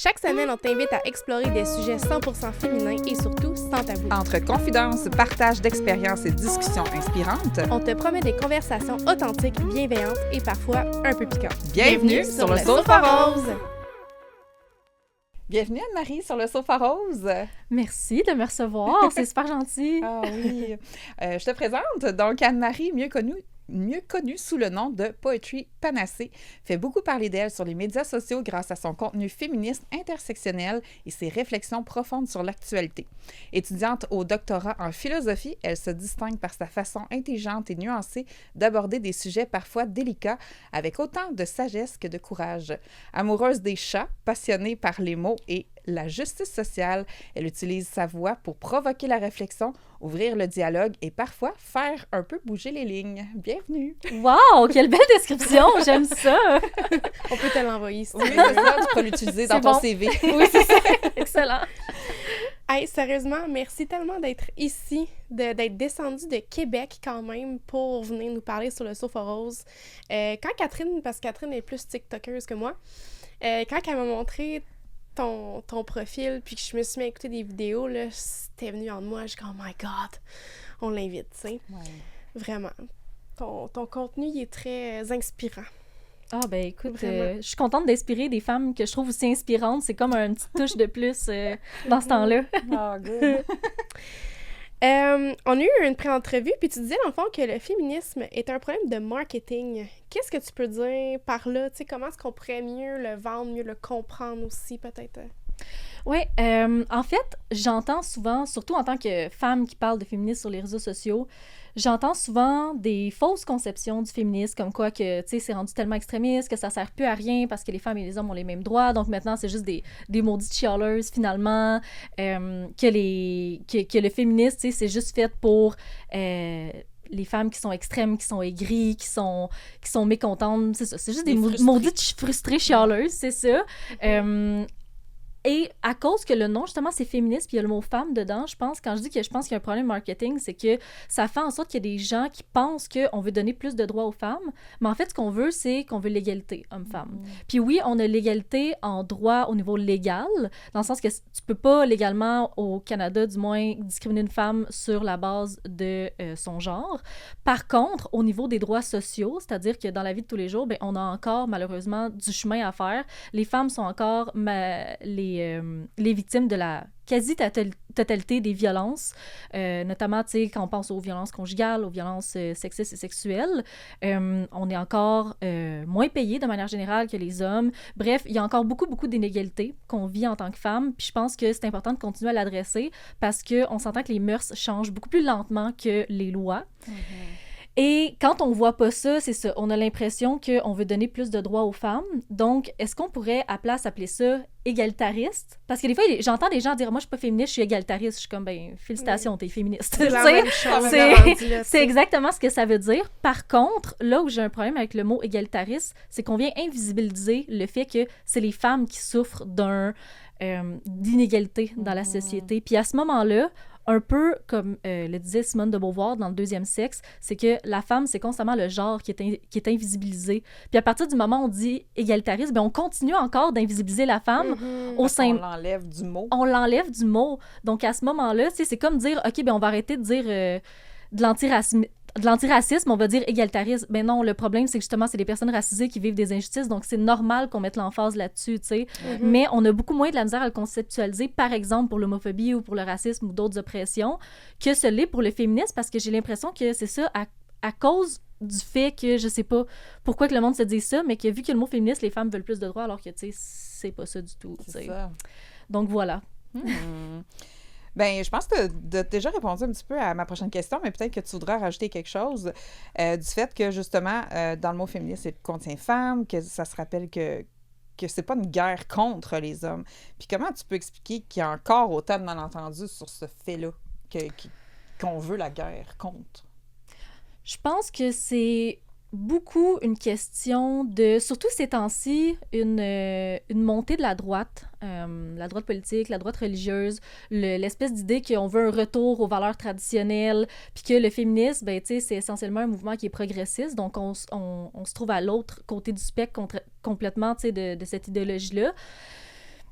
Chaque semaine, on t'invite à explorer des sujets 100% féminins et surtout sans tabou. Entre confidences, partage d'expériences et discussions inspirantes, On te promet des conversations authentiques, bienveillantes et parfois un peu piquantes. Bienvenue sur le Sofa Rose! Bienvenue Anne-Marie sur le Sofa Rose! Merci de me recevoir, c'est super gentil. Ah oui! Je te présente donc Anne-Marie, mieux connue sous le nom de Poetry Panacée, fait beaucoup parler d'elle sur les médias sociaux grâce à son contenu féministe intersectionnel et ses réflexions profondes sur l'actualité. Étudiante au doctorat en philosophie, elle se distingue par sa façon intelligente et nuancée d'aborder des sujets parfois délicats avec autant de sagesse que de courage. Amoureuse des chats, passionnée par les mots et la justice sociale, elle utilise sa voix pour provoquer la réflexion, ouvrir le dialogue et parfois faire un peu bouger les lignes. Bienvenue! Wow, quelle belle description, j'aime ça! On peut te l'envoyer. Oui, c'est ça, tu peux l'utiliser dans ton CV. Oui, c'est ça, excellent! Hey, sérieusement, merci tellement d'être ici, d'être descendue de Québec quand même pour venir nous parler sur le Sofa Rose. Quand Catherine, parce que Catherine est plus TikTokeuse que moi, quand elle m'a montré ton profil, puis que je me suis mis à écouter des vidéos, là, c'était venu en moi, je dis « Oh my God! » On l'invite, tu sais. Ouais. Vraiment. Ton contenu, il est très inspirant. Ah ben écoute, je suis contente d'inspirer des femmes que je trouve aussi inspirantes. C'est comme une petite touche de plus dans ce temps-là. Oh, good! On a eu une pré-entrevue, puis tu disais dans le fond que le féminisme est un problème de marketing. Qu'est-ce que tu peux dire par là? Tu sais, comment est-ce qu'on pourrait mieux le vendre, mieux le comprendre aussi, peut-être? Oui, en fait, j'entends souvent, surtout en tant que femme qui parle de féminisme sur les réseaux sociaux, j'entends souvent des fausses conceptions du féminisme, comme quoi que, tu sais, c'est rendu tellement extrémiste que ça sert plus à rien parce que les femmes et les hommes ont les mêmes droits, donc maintenant, c'est juste des maudites chialeuses, finalement, que le féminisme, tu sais, c'est juste fait pour... les femmes qui sont extrêmes, qui sont aigries, qui sont mécontentes, c'est ça, c'est juste des maudites frustrées chialeuses, c'est ça. Et à cause que le nom, justement, c'est féministe, puis il y a le mot femme dedans, je pense, quand je dis que je pense qu'il y a un problème marketing, c'est que ça fait en sorte qu'il y a des gens qui pensent qu'on veut donner plus de droits aux femmes, mais en fait, ce qu'on veut, c'est qu'on veut l'égalité homme-femme. Puis oui, on a l'égalité en droit au niveau légal, dans le sens que tu peux pas légalement, au Canada du moins, discriminer une femme sur la base de son genre. Par contre, au niveau des droits sociaux, c'est-à-dire que dans la vie de tous les jours, ben, on a encore, malheureusement, du chemin à faire. Les femmes sont encore les victimes de la quasi-totalité des violences, notamment, tu sais, quand on pense aux violences conjugales, aux violences sexistes et sexuelles, on est encore moins payés de manière générale que les hommes. Bref, il y a encore beaucoup d'inégalités qu'on vit en tant que femme, puis je pense que c'est important de continuer à l'adresser parce qu'on s'entend que les mœurs changent beaucoup plus lentement que les lois. Et quand on voit pas ça, c'est ça, on a l'impression qu'on veut donner plus de droits aux femmes. Donc, est-ce qu'on pourrait à place appeler ça égalitariste? Parce que des fois, j'entends des gens dire « Moi, je suis pas féministe, je suis égalitariste. » Je suis comme « Ben, félicitations, t'es féministe. » C'est la même chose. C'est exactement ce que ça veut dire. Par contre, là où j'ai un problème avec le mot égalitariste, c'est qu'on vient invisibiliser le fait que c'est les femmes qui souffrent d'inégalité dans la société. Puis à ce moment-là, un peu comme le disait Simone de Beauvoir dans Le deuxième sexe, c'est que la femme, c'est constamment le genre qui est invisibilisé. Puis à partir du moment où on dit égalitarisme, ben on continue encore d'invisibiliser la femme au sein... On l'enlève du mot. On l'enlève du mot. Donc à ce moment-là, c'est comme dire, OK, ben on va arrêter de dire de l'antiracisme, on va dire égalitarisme. Ben non, le problème, c'est que justement, c'est les personnes racisées qui vivent des injustices, donc c'est normal qu'on mette l'emphase là-dessus, tu sais. Mais on a beaucoup moins de la misère à le conceptualiser, par exemple, pour l'homophobie ou pour le racisme ou d'autres oppressions, que ce l'est pour le féminisme, parce que j'ai l'impression que c'est ça, à cause du fait que, je sais pas pourquoi que le monde se dit ça, mais que vu que le mot féministe, les femmes veulent plus de droits, alors que, tu sais, c'est pas ça du tout, tu sais. Donc voilà. Bien, je pense que tu as déjà répondu un petit peu à ma prochaine question, mais peut-être que tu voudrais rajouter quelque chose du fait que, justement, dans le mot féministe, il contient femme, que ça se rappelle que c'est pas une guerre contre les hommes. Puis comment tu peux expliquer qu'il y a encore autant de malentendus sur ce fait-là, qu'on veut la guerre contre? Je pense que c'est beaucoup une question de, surtout ces temps-ci, une montée de la droite politique, la droite religieuse, l'espèce d'idée qu'on veut un retour aux valeurs traditionnelles, puis que le féminisme, ben, tu sais, c'est essentiellement un mouvement qui est progressiste, donc on se trouve à l'autre côté du spectre complètement, tu sais, de cette idéologie-là.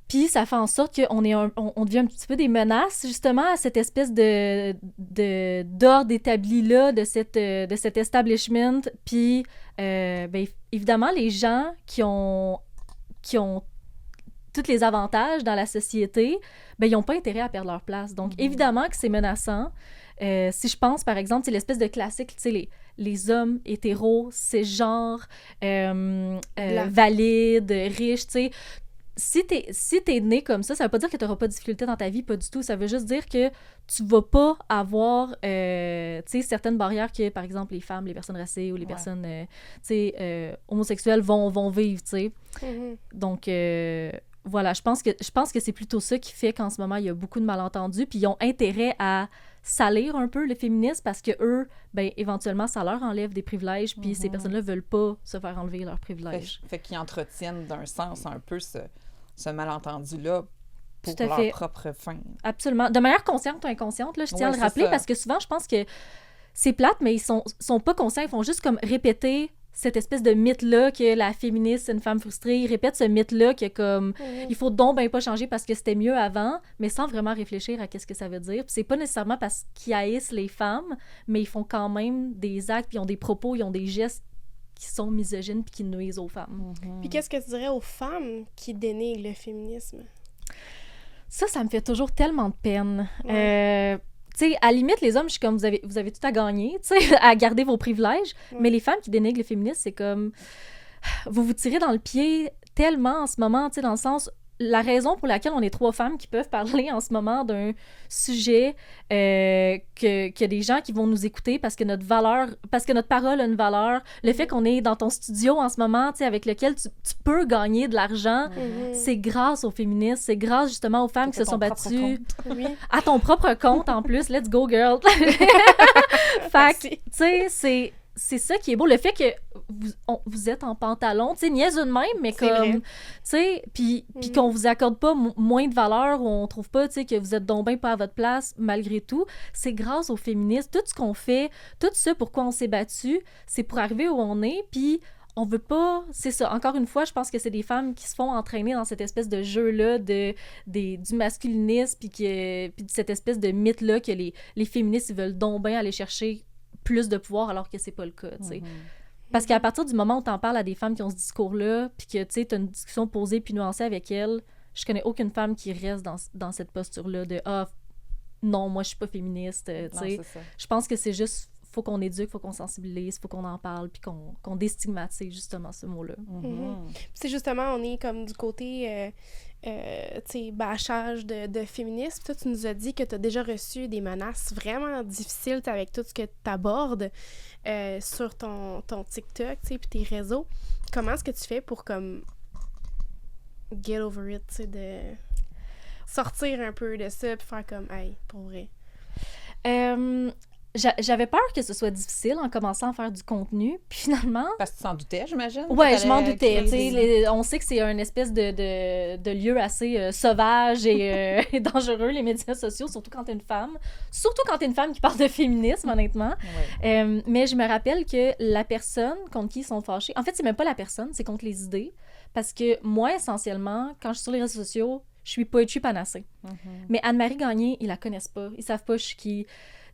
Puis ça fait en sorte qu'on on devient un petit peu des menaces, justement, à cette espèce d'ordre établi-là, de cet establishment. Puis, évidemment, les gens qui ont tous les avantages dans la société, ils n'ont pas intérêt à perdre leur place. Donc, évidemment que c'est menaçant. Si je pense, par exemple, c'est l'espèce de classique, tu sais, les hommes hétéros, cisgenres, valides, riches, tu sais. Si t'es né comme ça veut pas dire que t'auras pas de difficultés dans ta vie, pas du tout. Ça veut juste dire que tu vas pas avoir, tu sais, certaines barrières que, par exemple, les femmes, les personnes racisées ou les personnes, tu sais, homosexuelles vont vivre, tu sais. Donc, voilà, je pense que c'est plutôt ça qui fait qu'en ce moment, il y a beaucoup de malentendus, puis ils ont intérêt à salir un peu le féminisme parce que eux, éventuellement, ça leur enlève des privilèges, puis ces personnes-là veulent pas se faire enlever leurs privilèges. Fait qu'ils entretiennent d'un sens un peu ce malentendu-là pour leur propre fin. Absolument. De manière consciente ou inconsciente, là, je tiens à le rappeler, parce que souvent, je pense que c'est plate, mais ils sont pas conscients, ils font juste comme répéter cette espèce de mythe-là que la féministe, c'est une femme frustrée. Ils répètent ce mythe-là que comme il faut donc pas changer parce que c'était mieux avant, mais sans vraiment réfléchir à qu'est-ce que ça veut dire. Puis c'est pas nécessairement parce qu'ils haïssent les femmes, mais ils font quand même des actes, puis ils ont des propos, ils ont des gestes qui sont misogynes puis qui nuisent aux femmes. Puis qu'est-ce que tu dirais aux femmes qui dénigrent le féminisme? Ça me fait toujours tellement de peine. Tu sais, à la limite, les hommes, je suis comme, vous avez tout à gagner, tu sais, à garder vos privilèges, mais les femmes qui dénigrent le féminisme, c'est comme, vous tirez dans le pied tellement en ce moment, tu sais, dans le sens, la raison pour laquelle on est 3 femmes qui peuvent parler en ce moment d'un sujet que des gens qui vont nous écouter parce que notre parole a une valeur, le fait qu'on est dans ton studio en ce moment, tu sais, avec lequel tu peux gagner de l'argent, c'est grâce aux féministes, c'est grâce justement aux femmes qui se sont battues à ton propre compte en plus, let's go girl. Fait que, tu sais, c'est ça qui est beau, le fait que vous êtes en pantalon, tu sais, niaiseux de même, mais comme, tu sais, puis qu'on vous accorde pas moins de valeur ou on trouve pas, tu sais, que vous êtes donc bien pas à votre place malgré tout, c'est grâce aux féministes. Tout ce qu'on fait, tout ça pourquoi on s'est battu, c'est pour arriver où on est, puis on veut pas... C'est ça, encore une fois, je pense que c'est des femmes qui se font entraîner dans cette espèce de jeu-là du masculinisme, puis de cette espèce de mythe-là que les féministes, ils veulent donc bien aller chercher plus de pouvoir alors que c'est pas le cas, tu sais. Parce qu'à partir du moment où t'en parles à des femmes qui ont ce discours-là, puis que, tu sais, t'as une discussion posée puis nuancée avec elles, je connais aucune femme qui reste dans cette posture-là de « Ah, non, moi, je suis pas féministe », tu sais. Je pense que c'est juste, faut qu'on éduque, faut qu'on sensibilise, faut qu'on en parle, puis qu'on déstigmatise justement ce mot-là. C'est justement, on est comme du côté... tu sais, bâchage de féminisme. Toi, tu nous as dit que tu as déjà reçu des menaces vraiment difficiles avec tout ce que tu abordes sur ton TikTok, tu sais, puis tes réseaux. Comment est-ce que tu fais pour, comme, get over it, tu sais, de sortir un peu de ça puis faire comme, hey, pour vrai? J'avais peur que ce soit difficile en commençant à faire du contenu, puis finalement... Parce que tu t'en doutais, j'imagine? Ouais, je m'en doutais. On sait que c'est un espèce de lieu assez sauvage et dangereux, les médias sociaux, surtout quand t'es une femme. Surtout quand t'es une femme qui parle de féminisme, honnêtement. Ouais. Mais je me rappelle que la personne contre qui ils sont fâchés... En fait, c'est même pas la personne, c'est contre les idées. Parce que moi, essentiellement, quand je suis sur les réseaux sociaux, je suis Poetry Panacée. Mais Anne-Marie Gagné, ils la connaissent pas. Ils savent pas je suis qui...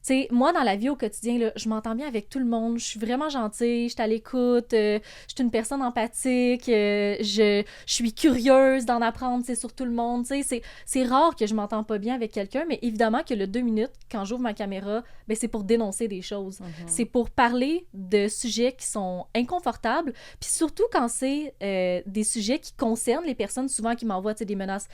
Tu sais, moi, dans la vie au quotidien, là, je m'entends bien avec tout le monde. Je suis vraiment gentille, je suis à l'écoute, je suis une personne empathique, je suis curieuse d'en apprendre, sur tout le monde. Tu sais, c'est rare que je m'entends pas bien avec quelqu'un, mais évidemment que le 2 minutes, quand j'ouvre ma caméra, ben, c'est pour dénoncer des choses. C'est pour parler de sujets qui sont inconfortables, puis surtout quand c'est des sujets qui concernent les personnes souvent qui m'envoient des menaces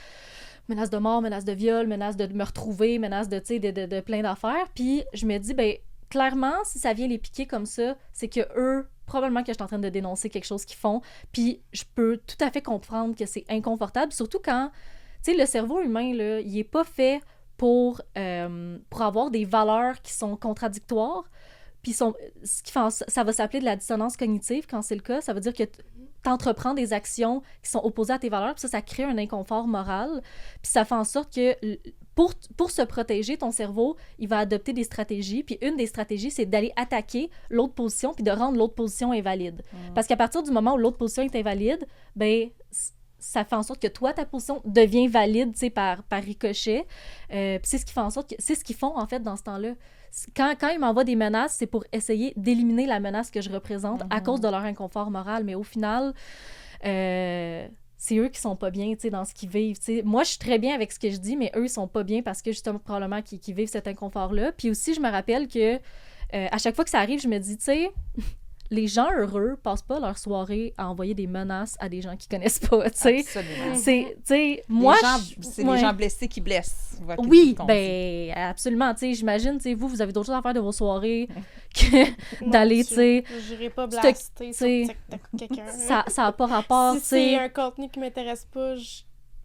de mort, menaces de viol, menaces de me retrouver, menaces de plein d'affaires. Puis je me dis, ben clairement, si ça vient les piquer comme ça, c'est que eux, probablement que je suis en train de dénoncer quelque chose qu'ils font. Puis je peux tout à fait comprendre que c'est inconfortable, surtout quand, tu sais, le cerveau humain, là, il est pas fait pour avoir des valeurs qui sont contradictoires. Puis ce qui fait ça va s'appeler de la dissonance cognitive quand c'est le cas. Ça veut dire que t'entreprends des actions qui sont opposées à tes valeurs, puis ça crée un inconfort moral. Puis ça fait en sorte que pour se protéger, ton cerveau, il va adopter des stratégies. Puis une des stratégies, c'est d'aller attaquer l'autre position puis de rendre l'autre position invalide. Parce qu'à partir du moment où l'autre position est invalide, ben ça fait en sorte que toi, ta position devient valide, tu sais, par ricochet. Puis c'est ce qui fait en sorte que... C'est ce qu'ils font, en fait, dans ce temps-là. Quand ils m'envoient des menaces, c'est pour essayer d'éliminer la menace que je représente à cause de leur inconfort moral. Mais au final, c'est eux qui sont pas bien, tu sais, dans ce qu'ils vivent, tu sais. Moi, je suis très bien avec ce que je dis, mais eux, ils sont pas bien parce que, justement, probablement qu'ils vivent cet inconfort-là. Puis aussi, je me rappelle que à chaque fois que ça arrive, je me dis, tu sais... Les gens heureux passent pas leur soirée à envoyer des menaces à des gens qu'ils connaissent pas, tu sais. Absolument. Moi, c'est les gens blessés qui blessent. Oui, ben absolument, tu sais, j'imagine, tu sais, vous avez d'autres choses à faire de vos soirées que d'aller, tu sais... J'irai pas blaster sur TikTok quelqu'un. Ça a pas rapport, tu sais... Si c'est un contenu qui m'intéresse pas,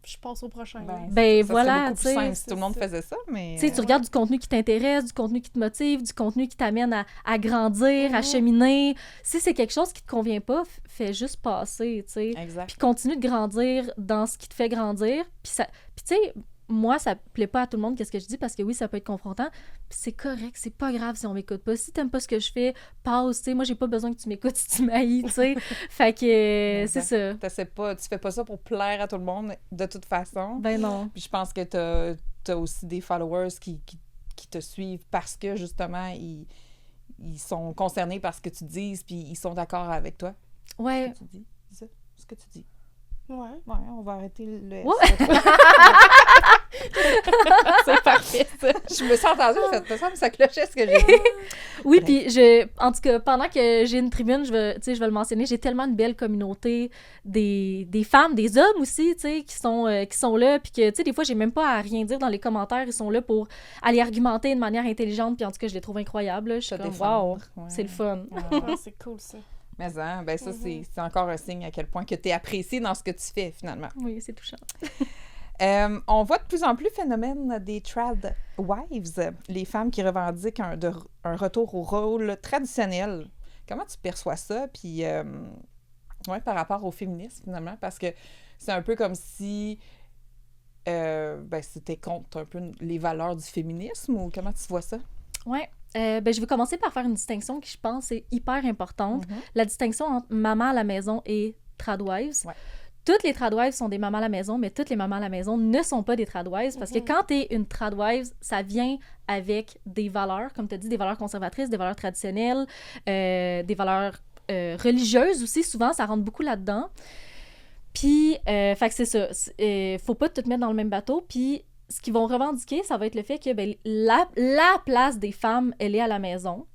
je passe au prochain. Ben voilà, tu sais. Si tout le monde faisait ça, mais... Tu sais, tu regardes du contenu qui t'intéresse, du contenu qui te motive, du contenu qui t'amène à grandir, à cheminer. Si c'est quelque chose qui te convient pas, fais juste passer, tu sais. Exact. Puis continue de grandir dans ce qui te fait grandir. Puis tu sais, moi, ça plaît pas à tout le monde qu'est-ce que je dis parce que oui, ça peut être confrontant. Puis c'est correct, c'est pas grave si on m'écoute pas. Si t'aimes pas ce que je fais, passe, tu sais. Moi, j'ai pas besoin que tu m'écoutes si tu m'haïs, tu sais. Fait que c'est ça. Tu fais pas ça pour plaire à tout le monde, de toute façon. Ben non. Puis je pense que t'as aussi des followers qui te suivent parce que, justement, ils sont concernés par ce que tu dis puis ils sont d'accord avec toi. Ouais. Ce que tu dis. C'est ça, ce que tu dis. Ouais, on va arrêter le... Ouais. C'est parfait, ça. Je me suis entendue, ça clochait ce que j'ai dit. Oui, puis en tout cas, pendant que j'ai une tribune, je vais le mentionner, j'ai tellement une belle communauté, des femmes, des hommes aussi, tu sais, qui sont là, puis que, tu sais, des fois, j'ai même pas à rien dire dans les commentaires, ils sont là pour aller argumenter de manière intelligente, puis en tout cas, je les trouve incroyables, là. Je suis comme, wow, c'est le fun. Ouais, c'est cool, ça. Mais ça, c'est encore un signe à quel point que tu es apprécié dans ce que tu fais, finalement. Oui, c'est touchant. On voit de plus en plus le phénomène des trad wives, les femmes qui revendiquent un retour au rôle traditionnel. Comment tu perçois ça? Puis, par rapport au féminisme, finalement, parce que c'est un peu comme si c'était contre un peu les valeurs du féminisme, ou comment tu vois ça? Oui. Je vais commencer par faire une distinction qui, je pense, est hyper importante. La distinction entre maman à la maison et tradwives. Ouais. Toutes les tradwives sont des mamans à la maison, mais toutes les mamans à la maison ne sont pas des tradwives parce que quand tu es une tradwife, ça vient avec des valeurs, comme tu as dit, des valeurs conservatrices, des valeurs traditionnelles, des valeurs religieuses aussi. Souvent, ça rentre beaucoup là-dedans. Puis, fait que c'est ça. Faut pas tout mettre dans le même bateau. Puis, ce qu'ils vont revendiquer, ça va être le fait que la place des femmes, elle est à la maison.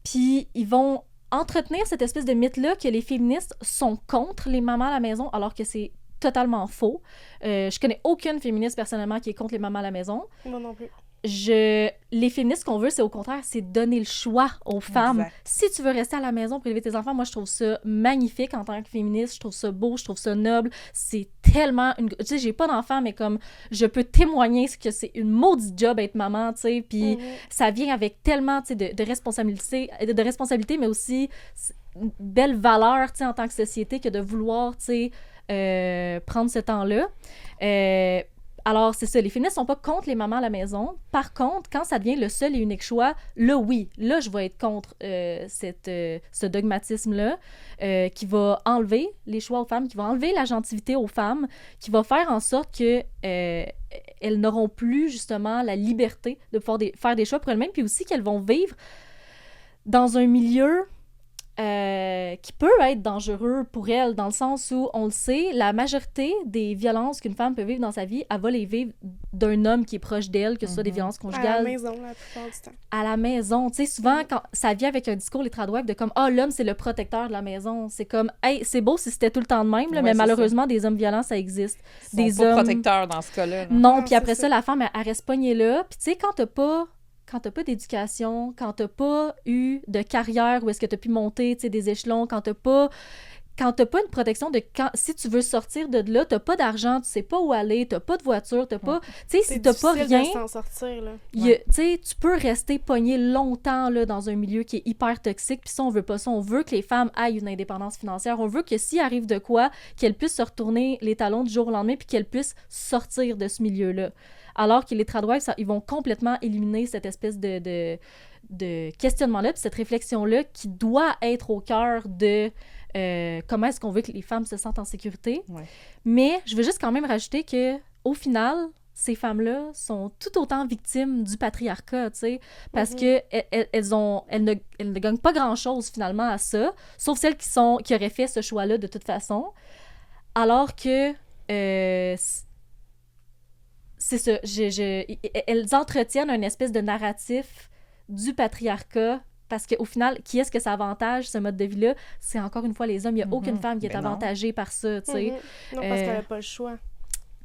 Puis ils vont entretenir cette espèce de mythe-là que les féministes sont contre les mamans à la maison, alors que c'est totalement faux. Je connais aucune féministe personnellement qui est contre les mamans à la maison. Moi non plus. Les féministes qu'on veut, c'est au contraire, c'est donner le choix aux femmes. Exact. Si tu veux rester à la maison pour élever tes enfants, moi, je trouve ça magnifique en tant que féministe. Je trouve ça beau, je trouve ça noble. C'est tellement... Tu sais, j'ai pas d'enfants, mais comme je peux témoigner que c'est une maudite job être maman, tu sais, puis ça vient avec tellement, tu sais, de responsabilité, mais aussi une belle valeur, tu sais, en tant que société que de vouloir, tu sais, prendre ce temps-là. Alors, c'est ça, les féministes sont pas contre les mamans à la maison. Par contre, quand ça devient le seul et unique choix, là, oui, là, je vais être contre ce dogmatisme-là qui va enlever les choix aux femmes, qui va enlever l'agentivité aux femmes, qui va faire en sorte que elles n'auront plus, justement, la liberté de pouvoir faire des choix pour elles-mêmes, puis aussi qu'elles vont vivre dans un milieu qui peut être dangereux pour elle, dans le sens où, on le sait, la majorité des violences qu'une femme peut vivre dans sa vie, elle va les vivre d'un homme qui est proche d'elle, que ce soit des violences conjugales. À la maison, la plupart du temps. À la maison. Tu sais, souvent, quand ça vient avec un discours, les tradwives, de comme « Ah, l'homme, c'est le protecteur de la maison. » C'est comme « Hey, c'est beau si c'était tout le temps de même, là, mais malheureusement, ça. Des hommes violents, ça existe. » Ils sont pas protecteurs dans ce cas-là. Là. Non, puis après ça, la femme, elle reste pognée là. Puis tu sais, quand t'as pas d'éducation, quand t'as pas eu de carrière où est-ce que t'as pu monter, tu sais, des échelons, quand t'as pas une protection de si tu veux sortir de là, t'as pas d'argent, tu sais pas où aller, t'as pas de voiture, t'as pas... Tu sais, si t'as pas rien... C'est s'en sortir, là. Tu sais, tu peux rester pogné longtemps, là, dans un milieu qui est hyper toxique, puis ça, on veut pas ça. On veut que les femmes aient une indépendance financière. On veut que s'il arrive de quoi, qu'elles puissent se retourner les talons du jour au lendemain, puis qu'elles puissent sortir de ce milieu-là. Alors que les tradwives, ils vont complètement éliminer cette espèce de questionnement-là, puis cette réflexion-là qui doit être au cœur de comment est-ce qu'on veut que les femmes se sentent en sécurité. Ouais. Mais je veux juste quand même rajouter que au final, ces femmes-là sont tout autant victimes du patriarcat, tu sais, parce que elles ne gagnent pas grand-chose finalement à ça, sauf celles qui auraient fait ce choix-là de toute façon, alors que c'est ça, elles entretiennent une espèce de narratif du patriarcat. Parce qu'au final, qui est-ce que ça avantage, ce mode de vie-là? C'est encore une fois les hommes. Il n'y a aucune femme qui est avantagée par ça, tu sais. Non, parce qu'elle n'a pas le choix.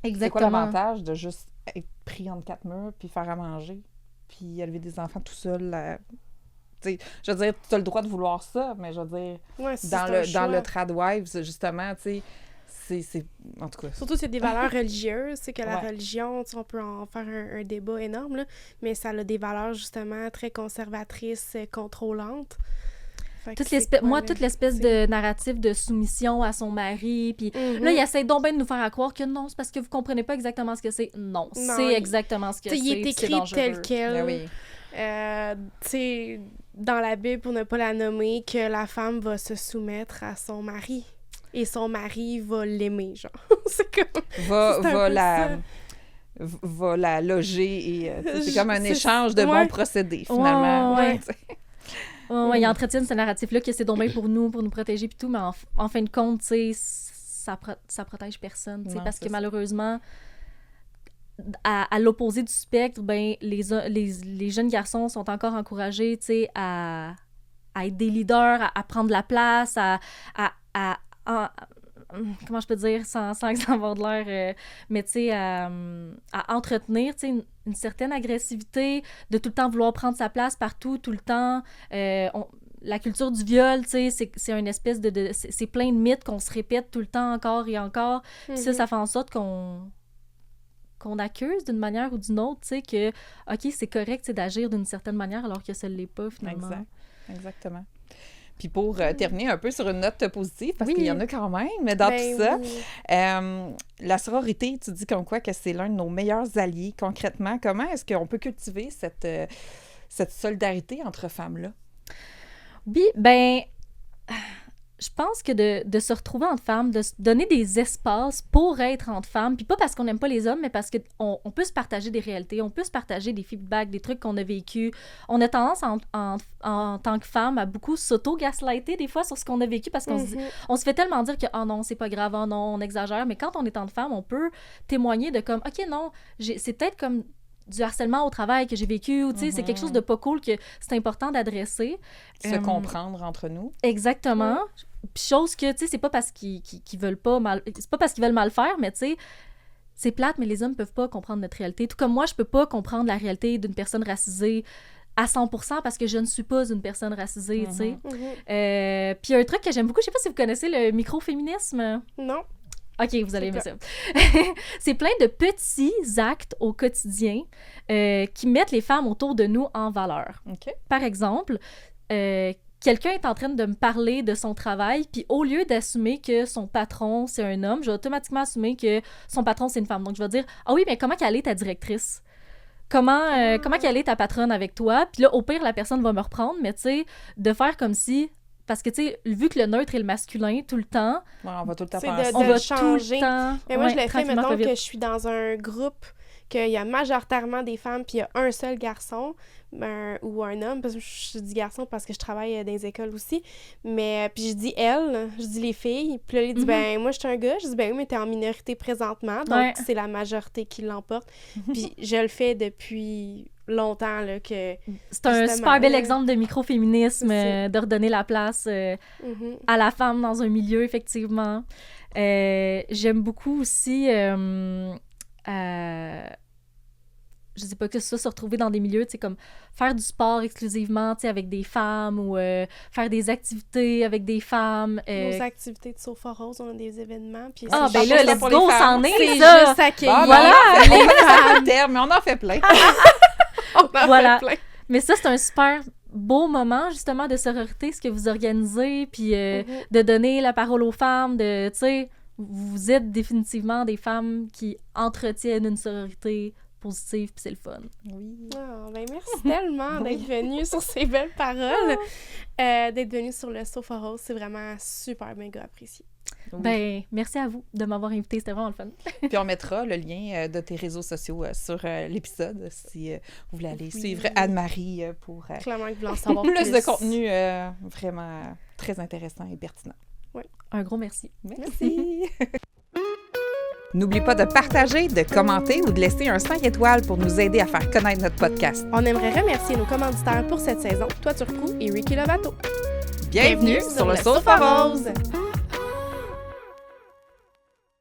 Exactement. C'est quoi l'avantage de juste être pris entre quatre murs, puis faire à manger, puis élever des enfants tout seul? Tu sais, je veux dire, tu as le droit de vouloir ça, mais je veux dire, dans le tradwives, justement, tu sais, c'est... En tout cas... Surtout, c'est des valeurs religieuses. C'est que la religion, on peut en faire un débat énorme, là, mais ça a des valeurs, justement, très conservatrices, contrôlantes. Toute l'espèce de narratif de soumission à son mari, puis là, il essaie donc bien de nous faire croire que non, c'est parce que vous comprenez pas exactement ce que c'est. Non, c'est exactement ce que c'est. Il est écrit tel quel. Ben oui. Tu sais, dans la Bible, pour ne pas la nommer, que la femme va se soumettre à son mari. Et son mari va l'aimer, genre. C'est comme... Va la loger et c'est comme un échange de bons procédés, finalement. Ils entretiennent ce narratif-là que c'est donc bien pour nous protéger puis tout, mais en fin de compte, tu sais, ça protège personne, tu sais, parce que malheureusement, à l'opposé du spectre, ben les jeunes garçons sont encore encouragés, tu sais, à être des leaders, à prendre la place, comment je peux dire sans avoir de l'air, mais tu sais, à entretenir, tu sais, une certaine agressivité, de tout le temps vouloir prendre sa place partout, tout le temps. La culture du viol, tu sais, c'est une espèce c'est plein de mythes qu'on se répète tout le temps encore et encore. Puis ça fait en sorte qu'on accuse d'une manière ou d'une autre, tu sais, que, OK, c'est correct, c'est d'agir d'une certaine manière alors que ça ne l'est pas, finalement. Exactement. Puis pour terminer un peu sur une note positive, parce qu'il y en a quand même dans tout ça, la sororité, tu dis comme quoi que c'est l'un de nos meilleurs alliés. Concrètement, comment est-ce qu'on peut cultiver cette solidarité entre femmes-là? Oui, ben, je pense que de se retrouver entre femmes, de se donner des espaces pour être entre femmes, puis pas parce qu'on n'aime pas les hommes, mais parce qu'on peut se partager des réalités, on peut se partager des feedbacks, des trucs qu'on a vécu. On a tendance en tant que femme à beaucoup s'auto-gaslighter des fois sur ce qu'on a vécu parce qu'on se fait tellement dire que « Oh non, c'est pas grave, oh non, on exagère », mais quand on est entre femmes, on peut témoigner de comme « OK, non, c'est peut-être comme... » du harcèlement au travail que j'ai vécu, ou tu sais, c'est quelque chose de pas cool que c'est important d'adresser. Se comprendre entre nous. Exactement. Puis chose que, tu sais, c'est pas parce qu'ils veulent pas mal... C'est pas parce qu'ils veulent mal faire, mais tu sais, c'est plate, mais les hommes peuvent pas comprendre notre réalité. Tout comme moi, je peux pas comprendre la réalité d'une personne racisée à 100% parce que je ne suis pas une personne racisée, tu sais. Puis un truc que j'aime beaucoup, je sais pas si vous connaissez le microféminisme. Non. OK, vous allez aimer ça. C'est plein de petits actes au quotidien qui mettent les femmes autour de nous en valeur. Okay. Par exemple, quelqu'un est en train de me parler de son travail, puis au lieu d'assumer que son patron, c'est un homme, je vais automatiquement assumer que son patron, c'est une femme. Donc, je vais dire « Ah oui, mais comment qu'elle est ta directrice? Comment qu'elle est ta patronne avec toi? » Puis là, au pire, la personne va me reprendre, mais tu sais, de faire comme si... Parce que, tu sais, vu que le neutre est le masculin tout le temps... Ouais, on va tout le temps faire ça. On va changer. Tout le temps... Mais moi, je l'ai fait, mettons que je suis dans un groupe, qu'il y a majoritairement des femmes, puis il y a un seul garçon, ou un homme, parce que je dis garçon parce que je travaille dans les écoles aussi, mais puis je dis elle, je dis les filles, puis là, il dit, ben moi, je suis un gars, je dis, ben oui, mais t'es en minorité présentement, donc c'est la majorité qui l'emporte, puis je le fais depuis... longtemps, là, que... C'est un super bel exemple de microféminisme, de redonner la place à la femme dans un milieu, effectivement. J'aime beaucoup aussi... je sais pas, que ça, se retrouver dans des milieux, tu sais, comme faire du sport exclusivement, tu sais, avec des femmes, ou faire des activités avec des femmes. Nos activités de Sofa Rose, on a des événements, puis... Ah, ben là, let's go, c'en est, c'est ça! Juste accueillir. Bon, voilà! C'est terme, mais on en fait plein. Voilà. Mais ça, c'est un super beau moment, justement, de sororité, ce que vous organisez, puis de donner la parole aux femmes, de, tu sais, vous êtes définitivement des femmes qui entretiennent une sororité positive, puis c'est le fun. Oui. Oh, ben merci tellement d'être venue sur ces belles paroles. D'être venue sur le Sofa Rose, c'est vraiment super méga apprécié. Oui. Ben, merci à vous de m'avoir invité, c'était vraiment le fun. Puis on mettra le lien de tes réseaux sociaux sur l'épisode si vous voulez aller suivre Anne-Marie pour Clairement que vous voulez en savoir plus de contenu vraiment très intéressant et pertinent. Oui. Un gros merci. Merci! N'oublie pas de partager, de commenter ou de laisser un 5 étoiles pour nous aider à faire connaître notre podcast. On aimerait remercier nos commanditaires pour cette saison, Toiture Crew et Ricky Lovato. Bienvenue sur le Sofa Rose!